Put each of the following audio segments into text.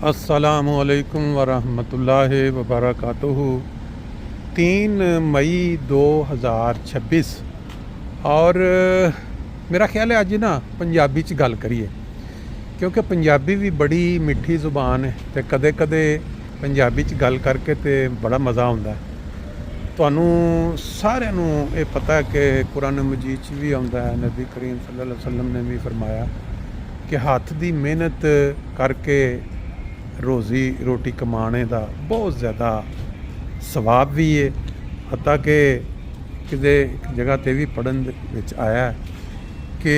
अस्सलामुअलैकुम वरहमतुल्लाहि वबरकातुहू। 3 मई 2026 और मेरा ख्याल है अज ना पंजाबी च गल करिए, क्योंकि पंजाबी भी बड़ी मिठी जुबान है तो कदे कदे पंजाबी च गल करके तो बड़ा मज़ा आता है। तुहानू सारिਆਂ ਨੂੰ ਇਹ पता है कि कुरान मजीद च भी आता है, नबी करीम सल्लल्लाहु अलैहि वसल्लम ने भी फरमाया कि हाथ की मेहनत करके रोज़ी रोटी कमाने का बहुत ज़्यादा सवाब भी है। हत्ता कि किसी जगह ते भी पढ़न विच आया कि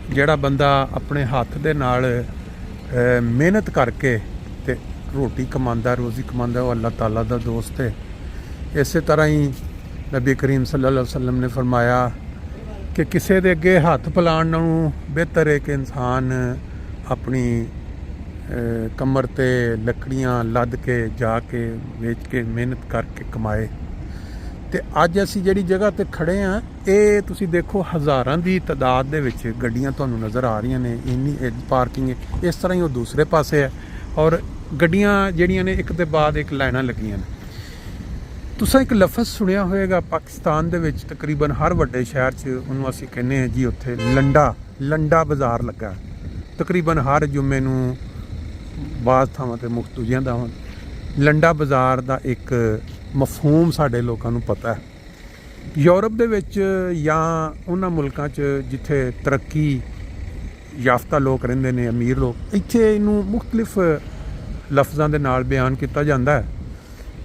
जिहड़ा बंदा अपने हाथ दे नाल मेहनत करके ते रोटी कमांदा, रोज़ी कमांदा, वो अल्लाह ताला दा दोस्त है। इस तरह ही नबी करीम सल्लल्लाहु अलैहि वसल्लम ने फरमाया कि किसी दे अगे हथ फैलाउण नालों बेहतर है कि इंसान अपनी कमर ते लकड़ियां लद के जाके वेच के मेहनत करके कमाए। तो अज असी जिहड़ी जगह ते खड़े हाँ, ये तुसी देखो हज़ारां दी तादाद दे विच गड्डियां तुहानूं नज़र आ रही ने। इन्नी पार्किंग है। इस तरह ही वो दूसरे पासे है और गड्डियां जिहड़ियां ने एक दे बाद एक लाइनां लगियां ने। तुसां एक लफज सुनिया होएगा पाकिस्तान दे विच तकरीबन हर वड्डे शहर च उन्होंने असीं कहने हैं जी उत्थे लंडा बाज़ार लगा। तकरीबन हर जुम्मे नूं बाज़ थावां ते मुख्त दूजियां थावां लंडा बाज़ार का एक मफहूम साडे लोकां नूं पता है। यूरोप दे विच या उन्हां मुल्कां च जिथे तरक्की याफ्ता लोग रहिंदे ने, अमीर लोग, इत्थे इनू मुख्तलिफ लफ्ज़ां दे नाल बयान किया जाता है।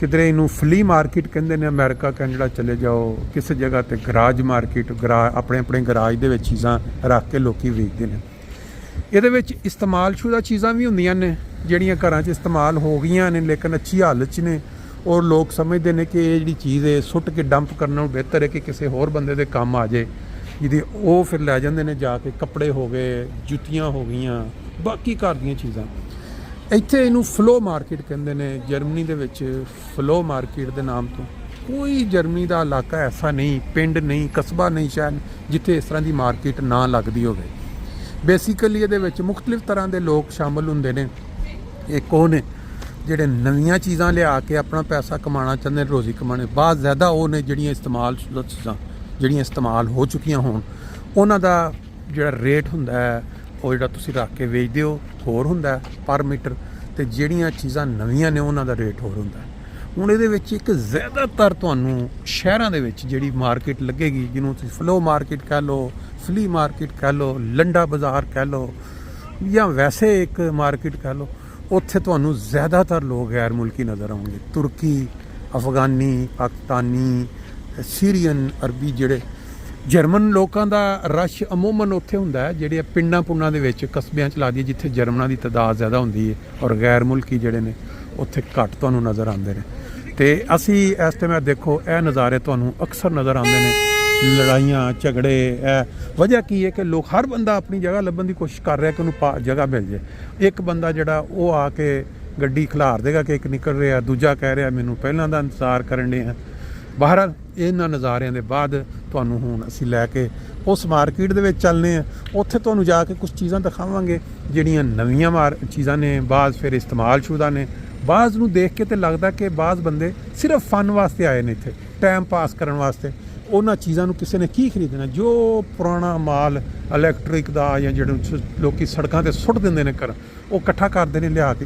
किधरे इनू फ्ली मार्केट कहते हैं, अमेरिका कैनेडा चले जाओ, किसी जगह ते गराज मार्केट, अपने अपने गराज दे विच चीज़ां रख के लोग वेचते हैं। ये इस्तेमाल शुदा चीज़ां भी होंदियां ने जिहड़ियां घरां च इस्तेमाल हो गई ने लेकिन अच्छी हालत च ने, और लोग समझते हैं कि ये जी चीज़ है सुट के डंप करना बेहतर है कि किसी होर बंदे दे काम आ जाए, जिहदी वो फिर लै जाते हैं जाके। कपड़े हो गए, जुत्तियां हो गई, बाकी घर दी चीज़ां। इत्थे इनू फ्लो मार्केट कहते हैं। जर्मनी दे विच फ्लो मार्केट के नाम तो कोई जर्मनी का इलाका ऐसा नहीं, पिंड नहीं, कस्बा नहीं, शहर जिथे इस तरह की मार्केट ना लगती हो। बेसिकली ये मुख्तलिफ तरह के लोग शामिल होंगे ने। एक वो ने जिहड़े नवीं चीज़ां लिया के अपना पैसा कमाना चाहते हैं, रोज़ी कमाने। बहुत ज़्यादा वो ने जिहड़ियां इस्तेमाल शुदा चीज़ां जिहड़ियां इस्तेमाल हो चुकियां होण, उन्हां दा जिहड़ा रेट हुंदा है वो जिहड़ा तुसीं रख के वेचदे हो होर हुंदा है पर मीटर, ते जिहड़ियां चीज़ां नवीं ने उन्हां दा रेट होर हुंदा है। हुण इहदे विच एक ज़्यादातर तुहानूं शहरां दे विच जिहड़ी मार्केट लगेगी, जिन्हों तुसीं फ्लो मार्केट कह लो, फ्ली मार्केट कह लो, लंडा बाज़ार कह लो, या वैसे एक मार्केट कह लो, उत्थे तुहानूं ज़्यादातर लोग गैर मुल्की नज़र आउणगे। तुर्की, अफगानी, पाकिस्तानी, सीरियन, अरबी, जिहड़े जर्मन लोगों का रश अमूमन उत्थे हुंदा है जिहड़े पिंडां पुंडां दे विच कस्बियां च ला दी जिथे जर्मनां दी तादाद ज़्यादा हुंदी है, और गैर मुल्की जिहड़े ने उत्थे घट तुहानूं नज़र आउंदे ने। ते असी इस टाइम देखो यह नज़ारे तुहानूं अक्सर नज़र आउंदे ने, लड़ाइयाँ झगड़े। वजह की है कि लोग हर बंदा अपनी जगह लभन की कोशिश कर रहा है कि उन्होंने जगह मिल जाए। एक बंदा जिहड़ा वो आके गड्डी खिलार देगा कि एक निकल रहा, दूजा कह रहा मैनू पहलों का इंतजार करन डे। बहरहाल इन्हां नज़ारियां दे बाद तुहानूं हुण असीं लैके उस मार्केट दे विच चलने हैं। उत्थे तुहानूं जाके कुछ चीज़ां दिखावांगे जिहड़ियां नवीं चीज़ां ने, बाज़ फिर इस्तेमाल शुदा ने। बाज़ नूं देख के तो लगदा कि बाज़ बंदे सिर्फ फन वास्ते आए ने, इत्थे टाइम पास करन वास्ते। उन्हां चीज़ां नूं किसी ने की खरीदना, जो पुराना माल इलैक्ट्रिक का या जिहड़े लोग सड़कों ते सुट दिंदे ने घर, वो इकट्ठा करते हैं लिया के।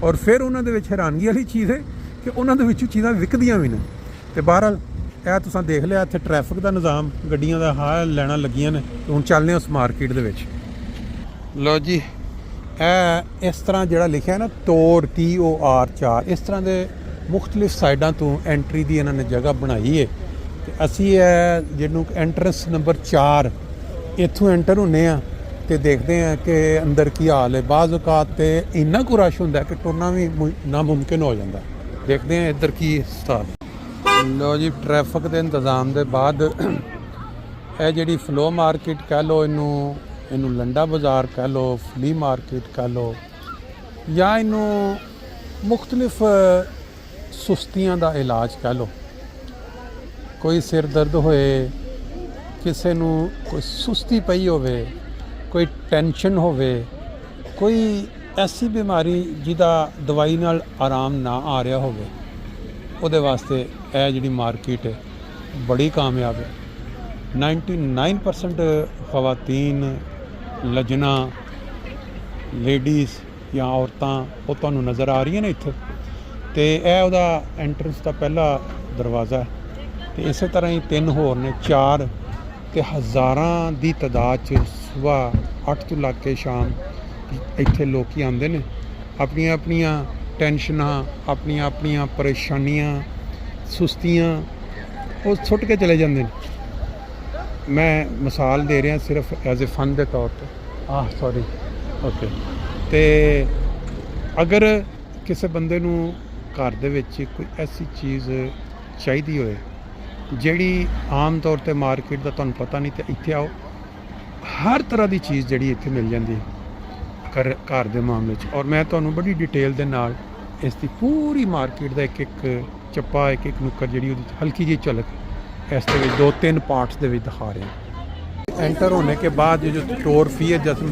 और फिर उन्हां दे विच हैरानगी वाली चीज़ है कि उन्हां दे विच चीज़ां विकदियां भी ने। तो बहरहाल यह तुसां देख लिया इत्थे ट्रैफिक का निज़ाम, गड्डियां दा हाल लैना लगियां ने। हुण चलने उस मार्केट दे विच। लो जी, इस तरह जिहड़ा लिखिया ना तोर TOR 4, इस तरह के मुख्तलिफ साइडां तो एंट्री की इन्होंने जगह बनाई है। तो असी जिन्हों एंट्रेंस नंबर 4 इत्थों एंटर होने तो देखते हैं कि अंदर की हाल है। बाज़ औकात तो इन्ना को रश होंदा कि टुरना भी नामुमकिन हो जाता। देखते हैं इधर की हिसाब। लो जी, ट्रैफिक के इंतज़ाम के बाद यह जी फ्लो मार्केट कह लो, इनू लंडा बाज़ार कह लो, फ्ली मार्केट कह लो, या इनू मुख्तलिफ सुस्तियां का इलाज कह लो। कोई सिर दर्द होए, किसी कोई सुस्ती पई होवे, कोई टेंशन होवे, कोई ਐਸੀ ਬਿਮਾਰੀ ਜਿਹਦਾ ਦਵਾਈ ਨਾਲ ਆਰਾਮ ਨਾ ਆ ਰਿਹਾ ਹੋਵੇ, ਉਹਦੇ ਵਾਸਤੇ ਇਹ ਜਿਹੜੀ ਮਾਰਕੀਟ ਹੈ ਬੜੀ ਕਾਮਯਾਬ ਹੈ। 99% ਖਵਾਤੀਨ, ਲਜਨਾ, ਲੇਡੀਜ਼ ਜਾਂ ਔਰਤਾਂ ਉਹ ਤੁਹਾਨੂੰ ਨਜ਼ਰ ਆ ਰਹੀਆਂ ਨੇ ਇੱਥੇ। ਅਤੇ ਇਹ ਉਹਦਾ ਐਂਟਰੈਂਸ ਦਾ ਪਹਿਲਾ ਦਰਵਾਜ਼ਾ। ਅਤੇ ਇਸੇ ਤਰ੍ਹਾਂ ਹੀ 3 ਹੋਰ ਨੇ, 4 ਅਤੇ ਹਜ਼ਾਰਾਂ ਦੀ ਤਾਦਾਦ 'ਚ ਸੁਬਾਹ 8 ਤੋਂ ਲੱਗ ਕੇ ਸ਼ਾਮ ਇੱਥੇ ਲੋਕ ਆਉਂਦੇ ਨੇ, ਆਪਣੀਆਂ ਆਪਣੀਆਂ ਟੈਨਸ਼ਨਾਂ, ਆਪਣੀਆਂ ਆਪਣੀਆਂ ਪਰੇਸ਼ਾਨੀਆਂ, ਸੁਸਤੀਆਂ ਉਹ ਸੁੱਟ ਕੇ ਚਲੇ ਜਾਂਦੇ ਨੇ। ਮੈਂ ਮਿਸਾਲ ਦੇ ਰਿਹਾ ਸਿਰਫ ਐਜ਼ ਏ ਫਨ ਦੇ ਤੌਰ 'ਤੇ। Sorry okay. ਅਤੇ ਅਗਰ ਕਿਸੇ ਬੰਦੇ ਨੂੰ ਘਰ ਦੇ ਵਿੱਚ ਕੋਈ ਐਸੀ ਚੀਜ਼ ਚਾਹੀਦੀ ਹੋਏ ਜਿਹੜੀ ਆਮ ਤੌਰ 'ਤੇ ਮਾਰਕੀਟ ਦਾ ਤੁਹਾਨੂੰ ਪਤਾ ਨਹੀਂ, ਤਾਂ ਇੱਥੇ ਆਓ, ਹਰ ਤਰ੍ਹਾਂ ਦੀ ਚੀਜ਼ ਜਿਹੜੀ ਇੱਥੇ ਮਿਲ ਜਾਂਦੀ ਹੈ ਘਰ ਦੇ ਮਾਮਲੇ 'ਚ। ਔਰ ਮੈਂ ਤੁਹਾਨੂੰ ਬੜੀ ਡਿਟੇਲ ਦੇ ਨਾਲ ਇਸ ਦੀ ਪੂਰੀ ਮਾਰਕੀਟ ਦਾ ਇੱਕ ਇੱਕ ਚੱਪਾ, ਇੱਕ ਇੱਕ ਨੁੱਕਰ ਜਿਹੜੀ ਉਹਦੀ ਹਲਕੀ ਜਿਹੀ ਝਲਕ ਇਸ ਦੇ ਵਿੱਚ 2-3 ਪਾर्ट्स ਦੇ ਵਿੱਚ ਦਿਖਾ ਰਹੇ ਹਾਂ। एंटर होने के बाद जो स्टोर फी है, जैसे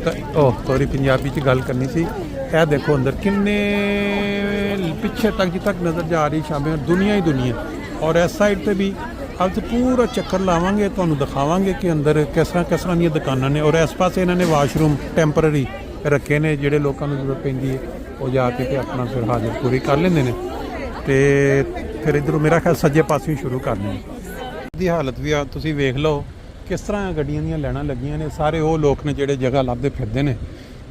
सॉरी पंजाबी च गल करनी सी, यह देखो अंदर किन्ने पिछे तक जी तक नज़र जा रही शामें दुनिया ही दुनिया। और इस साइड पे भी अब तो पूरा चक्कर लावांगे, तो दिखावांगे कि अंदर किस तरह दी दुकानां ने। और इस पासे इन्होंने वाशरूम टैंपररी रखे ने, जिहड़े लोगों को जरूरत पैंदी है वो जाके ते अपना फिर हाजर पूरी कर लेंदे ने। ते फिर इधरों मेरा ख्याल सज्जे पासे ही शुरू करने दी हालत भी आ तुसीं वेख लो किस तरह गड्डियां ਦੀਆਂ ਲਾਈਨਾਂ ਲੱਗੀਆਂ ਨੇ। ਸਾਰੇ ਉਹ ਲੋਕ ਨੇ ਜਿਹੜੇ ਜਗ੍ਹਾ ਲੱਭਦੇ ਫਿਰਦੇ ਨੇ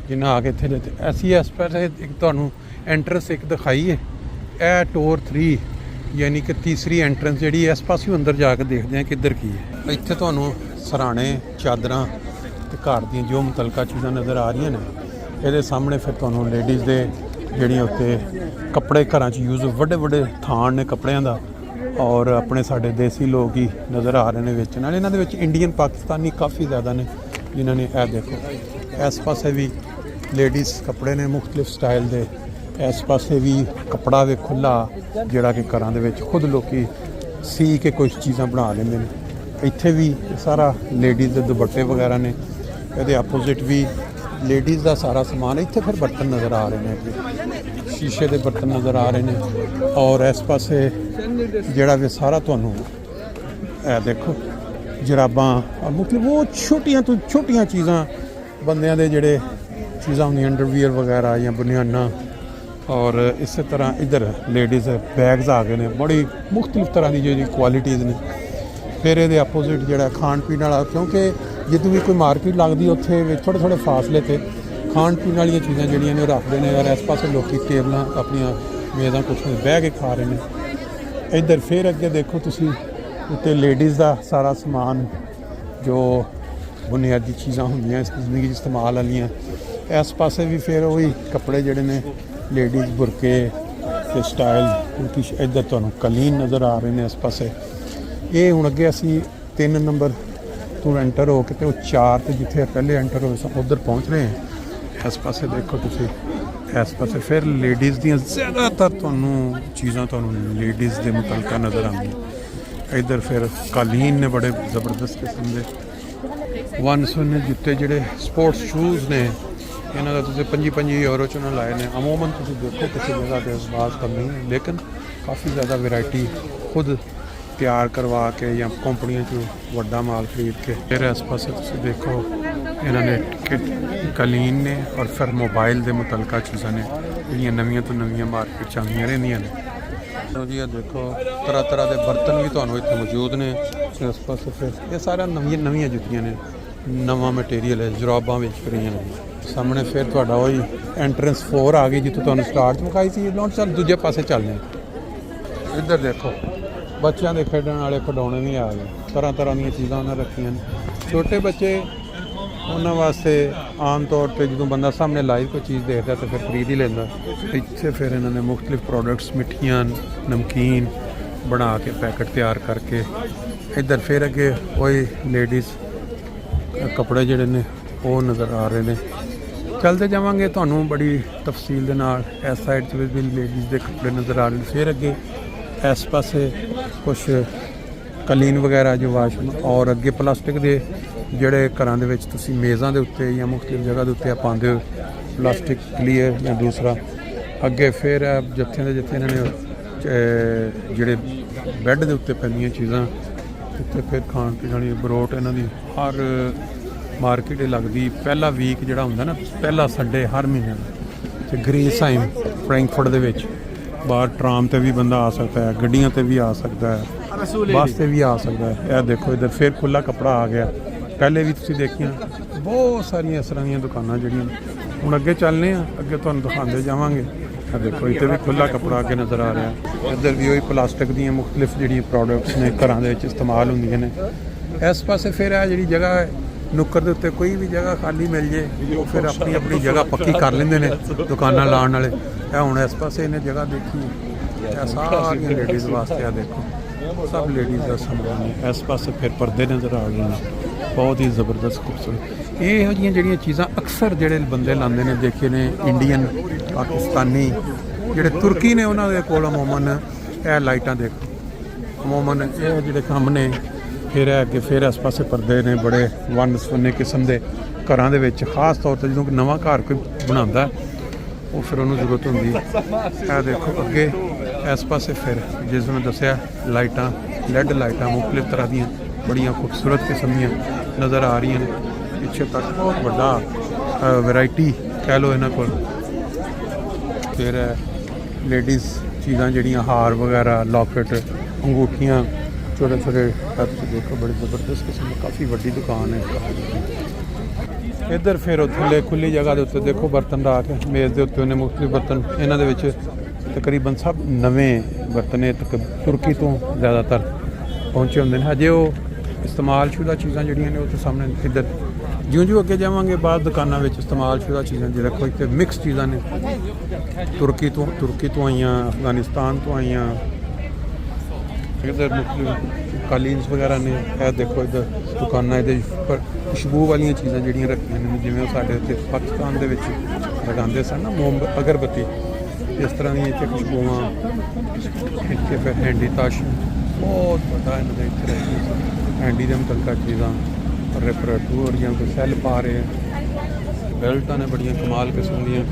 ਜਿਨ੍ਹਾਂ ਆ ਕੇ ਇੱਥੇ ਜਾਂਦੇ। ਅਸੀਂ ਇਸ ਪਾਸੇ ਇੱਕ ਤੁਹਾਨੂੰ ਐਂਟਰੈਂਸ ਇੱਕ ਦਿਖਾਈ ਹੈ, ਇਹ ਟੋਰ 3 ਯਾਨੀ ਕਿ ਤੀਸਰੀ ਐਂਟਰੈਂਸ ਜਿਹੜੀ ਇਸ ਪਾਸੇ ਅੰਦਰ ਜਾ ਕੇ ਦੇਖਦੇ ਹਾਂ ਕਿੱਧਰ ਕੀ ਹੈ। ਇੱਥੇ ਤੁਹਾਨੂੰ ਸਰਾਣੇ, ਚਾਦਰਾਂ ਤੇ ਘਰ ਦੀਆਂ ਜੋ ਮੁਤਲਕਾ ਚੀਜ਼ਾਂ ਨਜ਼ਰ ਆ ਰਹੀਆਂ ਨੇ। ਇਹਦੇ ਸਾਹਮਣੇ ਫਿਰ ਤੁਹਾਨੂੰ ਲੇਡੀਜ਼ ਦੇ ਜਿਹੜੀਆਂ ਉੱਤੇ ਕੱਪੜੇ ਘਰਾਂ 'ਚ ਯੂਜ਼, ਵੱਡੇ ਵੱਡੇ ਥਾਨ ਨੇ ਕੱਪੜਿਆਂ ਦਾ। ਔਰ ਆਪਣੇ ਸਾਡੇ ਦੇਸੀ ਲੋਕ ਹੀ ਨਜ਼ਰ ਆ ਰਹੇ ਨੇ ਵੇਚਣ ਵਾਲੇ। ਇਹਨਾਂ ਦੇ ਵਿੱਚ ਇੰਡੀਅਨ, ਪਾਕਿਸਤਾਨੀ ਕਾਫੀ ਜ਼ਿਆਦਾ ਨੇ ਜਿਨ੍ਹਾਂ ਨੇ ਇਹ ਦੇਖੋ ਇਸ ਪਾਸੇ ਵੀ ਲੇਡੀਜ਼ ਕੱਪੜੇ ਨੇ ਮੁਖਤਲਿਫ ਸਟਾਈਲ ਦੇ। ਇਸ ਪਾਸੇ ਵੀ ਕੱਪੜਾ ਵੇ ਖੁੱਲ੍ਹਾ ਜਿਹੜਾ ਕਿ ਘਰਾਂ ਦੇ ਵਿੱਚ ਖੁਦ ਲੋਕੀ ਸੀ ਕੇ ਕੁਝ ਚੀਜ਼ਾਂ ਬਣਾ ਲੈਂਦੇ ਨੇ। ਇੱਥੇ ਵੀ ਸਾਰਾ ਲੇਡੀਜ਼ ਦੇ ਦੁਪੱਟੇ ਵਗੈਰਾ ਨੇ। ਇਹਦੇ ਆਪੋਜ਼ਿਟ ਵੀ ਲੇਡੀਜ਼ ਦਾ ਸਾਰਾ ਸਮਾਨ। ਇੱਥੇ ਫਿਰ ਬਰਤਨ ਨਜ਼ਰ ਆ ਰਹੇ ਨੇ, ਅੱਗੇ ਸ਼ੀਸ਼ੇ ਦੇ ਬਰਤਨ ਨਜ਼ਰ ਆ ਰਹੇ ਨੇ। ਔਰ ਇਸ ਪਾਸੇ ਜਿਹੜਾ ਵੀ ਸਾਰਾ ਤੁਹਾਨੂੰ ਇਹ ਦੇਖੋ ਜਰਾਬਾਂ, ਮਤਲਬ ਉਹ ਛੋਟੀਆਂ ਤੋਂ ਛੋਟੀਆਂ ਚੀਜ਼ਾਂ ਬੰਦਿਆਂ ਦੇ ਜਿਹੜੇ ਚੀਜ਼ਾਂ ਹੁੰਦੀਆਂ, ਅੰਡਰਵੀਅਰ ਵਗੈਰਾ ਜਾਂ ਬਨਿਆਨਾਂ। ਔਰ ਇਸੇ ਤਰ੍ਹਾਂ ਇੱਧਰ ਲੇਡੀਜ਼ ਬੈਗਸ ਆ ਗਏ ਨੇ, ਬੜੀ ਮੁਖਤਲਿਫ ਤਰ੍ਹਾਂ ਦੀ ਜਿਹੜੀ ਕੁਆਲਿਟੀਜ਼ ਨੇ। ਫਿਰ ਇਹਦੇ ਆਪੋਜ਼ਿਟ ਜਿਹੜਾ ਖਾਣ ਪੀਣ ਵਾਲਾ, ਕਿਉਂਕਿ ਜਦੋਂ ਵੀ ਕੋਈ ਮਾਰਕੀਟ ਲੱਗਦੀ ਉੱਥੇ ਥੋੜ੍ਹੇ ਥੋੜ੍ਹੇ ਫਾਸਲੇ 'ਤੇ ਖਾਣ ਪੀਣ ਵਾਲੀਆਂ ਚੀਜ਼ਾਂ ਜਿਹੜੀਆਂ ਨੇ ਉਹ ਰੱਖਦੇ ਨੇ। ਔਰ ਇਸ ਪਾਸੇ ਲੋਕੀ ਟੇਬਲਾਂ ਆਪਣੀਆਂ ਮੇਜ਼ਾਂ ਕੁਰਸੀਆਂ ਬਹਿ ਕੇ ਖਾ ਰਹੇ ਨੇ। ਇੱਧਰ ਫਿਰ ਅੱਗੇ ਦੇਖੋ ਤੁਸੀਂ ਉੱਤੇ ਲੇਡੀਜ਼ ਦਾ ਸਾਰਾ ਸਮਾਨ, ਜੋ ਬੁਨਿਆਦੀ ਚੀਜ਼ਾਂ ਹੁੰਦੀਆਂ ਇਸ ਜ਼ਿੰਦਗੀ 'ਚ ਇਸਤੇਮਾਲ ਵਾਲੀਆਂ। ਇਸ ਪਾਸੇ ਵੀ ਫਿਰ ਉਹੀ ਕੱਪੜੇ ਜਿਹੜੇ ਨੇ ਲੇਡੀਜ਼, ਬੁਰਕੇ ਤੇ ਸਟਾਈਲ। ਇੱਧਰ ਤੁਹਾਨੂੰ ਕਲੀਨ ਨਜ਼ਰ ਆ ਰਹੇ ਨੇ ਇਸ ਪਾਸੇ। ਇਹ ਹੁਣ ਅੱਗੇ ਅਸੀਂ 3 ਨੰਬਰ ਤੋਂ ਐਂਟਰ ਹੋ ਕੇ ਤੇ ਉਹ 4 ਤੇ ਜਿੱਥੇ ਪਹਿਲੇ ਐਂਟਰ ਹੋਏ ਸਾਂ ਉੱਧਰ ਪਹੁੰਚ ਰਹੇ ਹਾਂ। ਇਸ ਪਾਸੇ ਦੇਖੋ ਤੁਸੀਂ, ਇਸ ਪਾਸੇ ਫਿਰ ਲੇਡੀਜ਼ ਦੀਆਂ ਜ਼ਿਆਦਾਤਰ ਤੁਹਾਨੂੰ ਚੀਜ਼ਾਂ ਤੁਹਾਨੂੰ ਲੇਡੀਜ਼ ਦੇ ਮੁਤਲਕਾ ਨਜ਼ਰ ਆਉਂਦੀਆਂ। ਇੱਧਰ ਫਿਰ ਕਾਲੀਨ ਨੇ ਬੜੇ ਜ਼ਬਰਦਸਤ ਕਿਸਮ ਦੇ। ਵਨ ਸੁਨੇ ਜੁੱਤੇ ਜਿਹੜੇ ਸਪੋਰਟਸ ਸ਼ੂਜ਼ ਨੇ, ਇਹਨਾਂ ਦਾ ਤੁਸੀਂ 25 ਯੂਰੋ 'ਚ ਉਹਨਾਂ ਲਾਏ ਨੇ। ਅਮੂਮਨ ਤੁਸੀਂ ਦੇਖੋ ਕਿਸੇ ਜਗ੍ਹਾ 'ਤੇ ਬਾਜ਼ ਕਰ ਨਹੀਂ, ਲੇਕਿਨ ਕਾਫੀ ਜ਼ਿਆਦਾ ਵੈਰਾਈਟੀ ਖੁਦ ਤਿਆਰ ਕਰਵਾ ਕੇ ਜਾਂ ਕੰਪਨੀਆਂ 'ਚੋਂ ਵੱਡਾ ਮਾਲ ਖਰੀਦ ਕੇ। ਫਿਰ ਇਸ ਪਾਸੇ ਤੁਸੀਂ ਦੇਖੋ ਇਹਨਾਂ ਨੇ ਕਾਲੀਨ ਨੇ। ਔਰ ਫਿਰ ਮੋਬਾਈਲ ਦੇ ਮੁਤਲਕਾ ਚੀਜ਼ਾਂ ਨੇ ਜਿਹੜੀਆਂ ਨਵੀਆਂ ਤੋਂ ਨਵੀਆਂ ਮਾਰਕੀਟ 'ਚ ਆਉਂਦੀਆਂ ਰਹਿੰਦੀਆਂ ਨੇ। ਜੀ ਇਹ ਦੇਖੋ ਤਰ੍ਹਾਂ ਤਰ੍ਹਾਂ ਦੇ ਬਰਤਨ ਵੀ ਤੁਹਾਨੂੰ ਇੱਥੇ ਮੌਜੂਦ ਨੇ। ਇਸ ਪਾਸੇ ਫਿਰ ਇਹ ਸਾਰੀਆਂ ਨਵੀਆਂ ਜੁੱਤੀਆਂ ਨੇ, ਨਵਾਂ ਮਟੀਰੀਅਲ ਹੈ, ਜੁਰਾਬਾਂ ਵਿੱਚ ਰਹੀਆਂ ਨੇ। ਸਾਹਮਣੇ ਫਿਰ ਤੁਹਾਡਾ ਉਹੀ ਐਂਟਰੈਂਸ 4 ਆ ਗਈ ਜਿੱਥੋਂ ਤੁਹਾਨੂੰ ਸਟਾਰਟ ਵਿਖਾਈ ਸੀ। ਲੌਂਚ ਚੱਲ ਦੂਜੇ ਪਾਸੇ ਚੱਲਦੇ ਹਾਂ। ਇੱਧਰ ਦੇਖੋ ਬੱਚਿਆਂ ਦੇ ਖੇਡਣ ਵਾਲੇ ਖਿਡੌਣੇ ਵੀ ਆ ਗਏ, ਤਰ੍ਹਾਂ ਤਰ੍ਹਾਂ ਦੀਆਂ ਚੀਜ਼ਾਂ ਉਹਨਾਂ ਰੱਖੀਆਂ ਨੇ। ਛੋਟੇ ਬੱਚੇ ਉਹਨਾਂ ਵਾਸਤੇ ਆਮ ਤੌਰ 'ਤੇ ਜਦੋਂ ਬੰਦਾ ਸਾਹਮਣੇ ਲਾਈਵ ਕੋਈ ਚੀਜ਼ ਦੇਖਦਾ ਤਾਂ ਫਿਰ ਖਰੀਦ ਹੀ ਲੈਂਦਾ। ਇੱਥੇ ਫਿਰ ਇਹਨਾਂ ਨੇ ਮੁਖਤਲਿਫ ਪ੍ਰੋਡਕਟਸ, ਮਿੱਠੀਆਂ, ਨਮਕੀਨ ਬਣਾ ਕੇ ਪੈਕਟ ਤਿਆਰ ਕਰਕੇ। ਇੱਧਰ ਫਿਰ ਅੱਗੇ ਉਹੀ ਲੇਡੀਜ਼ ਕੱਪੜੇ ਜਿਹੜੇ ਨੇ ਉਹ ਨਜ਼ਰ ਆ ਰਹੇ ਨੇ। ਚੱਲਦੇ ਜਾਵਾਂਗੇ ਤੁਹਾਨੂੰ ਬੜੀ ਤਫਸੀਲ ਦੇ ਨਾਲ। ਇਸ ਸਾਈਡ 'ਚ ਵੀ ਲੇਡੀਜ਼ ਦੇ ਕੱਪੜੇ ਨਜ਼ਰ ਆ ਰਹੇ ਨੇ। ਫਿਰ ਅੱਗੇ ਇਸ ਪਾਸੇ ਕੁਛ ਕਲੀਨ ਵਗੈਰਾ ਜੋ ਵਾਸ਼ਰੂਮ। ਔਰ ਅੱਗੇ ਪਲਾਸਟਿਕ ਦੇ ਜਿਹੜੇ ਘਰਾਂ ਦੇ ਵਿੱਚ ਤੁਸੀਂ ਮੇਜ਼ਾਂ ਦੇ ਉੱਤੇ ਜਾਂ ਮੁਖਤਲਿਫ ਜਗ੍ਹਾ ਦੇ ਉੱਤੇ ਪਾਉਂਦੇ ਹੋ, ਪਲਾਸਟਿਕ ਕਲੀਅਰ ਜਾਂ ਦੂਸਰਾ। ਅੱਗੇ ਫਿਰ ਜਿੱਥੇ ਦੇ ਜਿੱਥੇ ਇਹਨਾਂ ਨੇ ਜਿਹੜੇ ਬੈੱਡ ਦੇ ਉੱਤੇ ਪੈਂਦੀਆਂ ਚੀਜ਼ਾਂ ਉੱਤੇ ਫਿਰ ਖਾਣ ਪੀਣ ਵਾਲੀ ਬਰੋਟ ਇਹਨਾਂ ਦੀ ਹਰ ਮਾਰਕੀਟ ਲੱਗਦੀ ਪਹਿਲਾ ਵੀਕ ਜਿਹੜਾ ਹੁੰਦਾ ਨਾ, ਪਹਿਲਾ ਸੰਡੇ ਹਰ ਮਹੀਨੇ ਦਾ। ਤੇ ਗ੍ਰੀਨਸਾਈਮ ਫਰੈਂਕਫਰਟ ਦੇ ਵਿੱਚ ਬਾਹਰ ਟਰਾਮ ਤੇ ਵੀ ਬੰਦਾ ਆ ਸਕਦਾ ਹੈ, ਗੱਡੀਆਂ ਤੇ ਵੀ ਆ ਸਕਦਾ ਹੈ, ਬੱਸ ਤੇ ਵੀ ਆ ਸਕਦਾ ਹੈ। ਇਹ ਦੇਖੋ ਇੱਧਰ ਫਿਰ ਖੁੱਲ੍ਹਾ ਕੱਪੜਾ ਆ ਗਿਆ। ਪਹਿਲੇ ਵੀ ਤੁਸੀਂ ਦੇਖੀਆਂ ਬਹੁਤ ਸਾਰੀਆਂ ਇਸ ਤਰ੍ਹਾਂ ਦੀਆਂ ਦੁਕਾਨਾਂ ਜਿਹੜੀਆਂ। ਹੁਣ ਅੱਗੇ ਚੱਲਦੇ ਆ, ਅੱਗੇ ਤੁਹਾਨੂੰ ਦਿਖਾਉਂਦੇ ਜਾਵਾਂਗੇ। ਇਹ ਦੇਖੋ ਇੱਥੇ ਵੀ ਖੁੱਲ੍ਹਾ ਕੱਪੜਾ ਅੱਗੇ ਨਜ਼ਰ ਆ ਰਿਹਾ। ਇੱਧਰ ਵੀ ਉਹੀ ਪਲਾਸਟਿਕ ਦੀਆਂ ਮੁਖਤਲਿਫ ਜਿਹੜੀਆਂ ਪ੍ਰੋਡਕਟਸ ਨੇ ਘਰਾਂ ਦੇ ਵਿੱਚ ਇਸਤੇਮਾਲ ਹੁੰਦੀਆਂ ਨੇ। ਇਸ ਪਾਸੇ ਫਿਰ ਇਹ ਜਿਹੜੀ ਜਗ੍ਹਾ ਹੈ ਨੁੱਕਰ ਦੇ ਉੱਤੇ, ਕੋਈ ਵੀ ਜਗ੍ਹਾ ਖਾਲੀ ਮਿਲ ਜੇ ਉਹ ਫਿਰ ਆਪਣੀ ਆਪਣੀ ਜਗ੍ਹਾ ਪੱਕੀ ਕਰ ਲੈਂਦੇ ਨੇ ਦੁਕਾਨਾਂ ਲਾਉਣ ਵਾਲੇ। ਇਹ ਹੁਣ ਇਸ ਪਾਸੇ ਇਹਨੇ ਜਗ੍ਹਾ ਦੇਖੀ, ਇਹ ਸਾਰੀਆਂ ਲੇਡੀਜ਼ ਵਾਸਤੇ। ਆ ਦੇਖੋ ਸਭ ਲੇਡੀਜ਼ ਦਾ ਸਮਾਨ ਹੈ। ਇਸ ਪਾਸੇ ਫਿਰ ਪਰਦੇ ਨਜ਼ਰ ਆ ਗਏ ਨੇ, ਬਹੁਤ ਹੀ ਜ਼ਬਰਦਸਤ ਖੂਬਸੂਰਤ। ਇਹੋ ਜਿਹੀਆਂ ਜਿਹੜੀਆਂ ਚੀਜ਼ਾਂ ਅਕਸਰ ਜਿਹੜੇ ਬੰਦੇ ਲਾਉਂਦੇ ਨੇ ਦੇਖੇ ਨੇ, ਇੰਡੀਅਨ, ਪਾਕਿਸਤਾਨੀ, ਜਿਹੜੇ ਤੁਰਕੀ ਨੇ, ਉਹਨਾਂ ਦੇ ਕੋਲ ਅਮੂਮਨ ਇਹ ਲਾਈਟਾਂ ਦੇਖੋ, ਅਮੂਮਨ ਇਹ ਜਿਹੜੇ ਕੰਮ ਨੇ। ਫਿਰ ਅੱਗੇ ਫਿਰ ਇਸ ਪਾਸੇ ਪਰਦੇ ਨੇ ਬੜੇ ਵੰਨ ਸੁਵੰਨੇ ਕਿਸਮ ਦੇ। ਘਰਾਂ ਦੇ ਵਿੱਚ ਖਾਸ ਤੌਰ 'ਤੇ ਜਦੋਂ ਨਵਾਂ ਘਰ ਕੋਈ ਬਣਾਉਂਦਾ ਉਹ ਫਿਰ ਉਹਨੂੰ ਜ਼ਰੂਰਤ ਹੁੰਦੀ। ਇਹ ਦੇਖੋ ਅੱਗੇ ਇਸ ਪਾਸੇ ਫਿਰ ਜਿਸ ਨੂੰ ਦੱਸਿਆ ਲਾਈਟਾਂ, ਲੈੱਡ ਲਾਈਟਾਂ ਮੁਖਤਲਿਫ ਤਰ੍ਹਾਂ ਦੀਆਂ ਬੜੀਆਂ ਖੂਬਸੂਰਤ ਕਿਸਮ ਦੀਆਂ ਨਜ਼ਰ ਆ ਰਹੀਆਂ ਨੇ। ਪਿੱਛੇ ਤੱਕ ਬਹੁਤ ਵੱਡਾ ਵੈਰਾਈਟੀ ਕਹਿ ਲਓ ਇਹਨਾਂ ਕੋਲ। ਫਿਰ ਲੇਡੀਜ਼ ਚੀਜ਼ਾਂ ਜਿਹੜੀਆਂ ਹਾਰ ਵਗੈਰਾ, ਲੋਕਟ, ਅੰਗੂਠੀਆਂ, ਛੋਟੇ ਛੋਟੇ ਤੁਸੀਂ ਦੇਖੋ ਬੜੀ ਜ਼ਬਰਦਸਤ ਕਿਸਮ ਦੀ ਕਾਫੀ ਵੱਡੀ ਦੁਕਾਨ ਹੈ। ਇੱਧਰ ਫਿਰ ਥੱਲੇ ਖੁੱਲੀ ਜਗ੍ਹਾ ਦੇ ਉੱਤੇ ਦੇਖੋ ਬਰਤਨ ਰੱਖ ਕੇ, ਮੇਜ਼ ਦੇ ਉੱਤੇ ਉਹਨੇ ਮੁਖਤਲਿਫ ਬਰਤਨ। ਇਹਨਾਂ ਦੇ ਵਿੱਚ ਤਕਰੀਬਨ ਸਭ ਨਵੇਂ ਬਰਤਨ ਨੇ, ਤੁਰਕੀ ਤੋਂ ਜ਼ਿਆਦਾਤਰ ਪਹੁੰਚੇ ਹੁੰਦੇ ਨੇ। ਹਜੇ ਉਹ ਇਸਤੇਮਾਲਸ਼ੁਦਾ ਚੀਜ਼ਾਂ ਜਿਹੜੀਆਂ ਨੇ ਉਹ ਤਾਂ ਸਾਹਮਣੇ। ਇੱਧਰ ਜਿਉਂ ਅੱਗੇ ਜਾਵਾਂਗੇ ਬਾਹਰ ਦੁਕਾਨਾਂ ਵਿੱਚ ਇਸਤੇਮਾਲਸ਼ੁਦਾ ਚੀਜ਼ਾਂ ਜਿਹੜਾ ਕੋਈ ਇੱਥੇ ਮਿਕਸ ਚੀਜ਼ਾਂ ਨੇ, ਤੁਰਕੀ ਤੋਂ ਆਈਆਂ, ਅਫਗਾਨਿਸਤਾਨ ਤੋਂ ਆਈਆਂ। ਇੱਧਰ ਮੁਖਤਲਿਫ ਕਾਲੀਨਸ ਵਗੈਰਾ ਨੇ। ਇਹ ਦੇਖੋ ਇੱਧਰ ਦੁਕਾਨਾਂ, ਇਹਦੇ ਪਰ ਖੁਸ਼ਬੂ ਵਾਲੀਆਂ ਚੀਜ਼ਾਂ ਜਿਹੜੀਆਂ ਰੱਖੀਆਂ ਨੇ, ਜਿਵੇਂ ਉਹ ਸਾਡੇ ਇੱਥੇ ਪਾਕਿਸਤਾਨ ਦੇ ਵਿੱਚ ਲਗਾਉਂਦੇ ਸਨ ਨਾ ਮੋਮ ਅਗਰਬੱਤੀ, ਇਸ ਤਰ੍ਹਾਂ ਦੀਆਂ ਇੱਥੇ ਖੁਸ਼ਬੂਆਂ। ਇੱਥੇ ਫਿਰ ਹੈਂਡੀ ਤਾਸ਼ ਬਹੁਤ ਵੱਡਾ ਇਹਨਾਂ ਦੇ ਇੱਥੇ ਰੱਖੀ, ਹੈਂਡੀ ਦੇ ਮੁਤਲਕਾ ਚੀਜ਼ਾਂ, ਰੈਪਰੇਟੂਰ ਜਾਂ ਕੋਈ ਸੈੱਲ ਪਾ ਰਹੇ। ਬੈਲਟਾਂ ਨੇ ਬੜੀਆਂ ਕਮਾਲ ਕਿਸਮ ਦੀਆਂ।